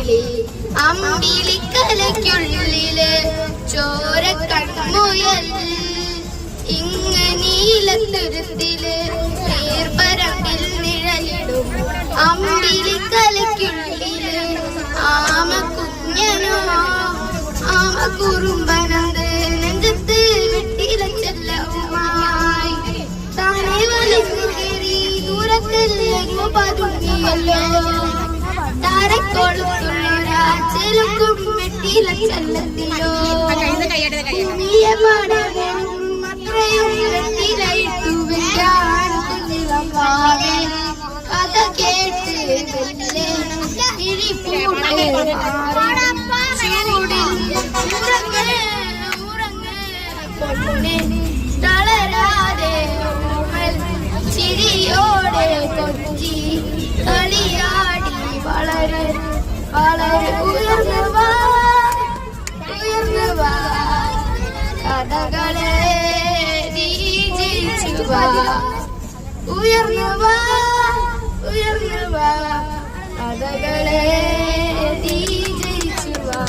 കിളി അമ്പിളിക്കലയ്ക്കുള്ളില് ചോര കൺമുയൽ നീലത്തുരുത്തില് നീർപ്പരമ്പിൽ നിഴലിടും അമ്പിളിക്കലയ്ക്കുള്ളില് ആമ കുഞ്ഞനോ ആമ കുറുമ്പനന്ത് നെഞ്ചത്ത് വെട്ടില ചെല്ലവുമായി താനെ വലിച്ചു കയറി ദൂരത്തിലെങ്ങു പതുങ്ങിയല്ലോ താരക്കൊളുത്തുള്ളൊരാ ചെലുക്കും വെട്ടില ചെല്ലത്തിലോ നീയ പാടവും അത്രയും വെട്ടിലയിട്ടു വെക്കാൻ കുഞ്ഞിളമ്പാവേ കഥ കേട്ട് വെല്ലേ കിഴിപ്പൂട്ട് തളരാതെ ചിരിയോടെ കൊഞ്ചി കളിയാടി വളരെ വളരെ ഉയർന്നു വാ കഥകളെ ജയിച്ചു വാ ഉയർന്നു വാ കഥകളെ ജയിച്ചു വാ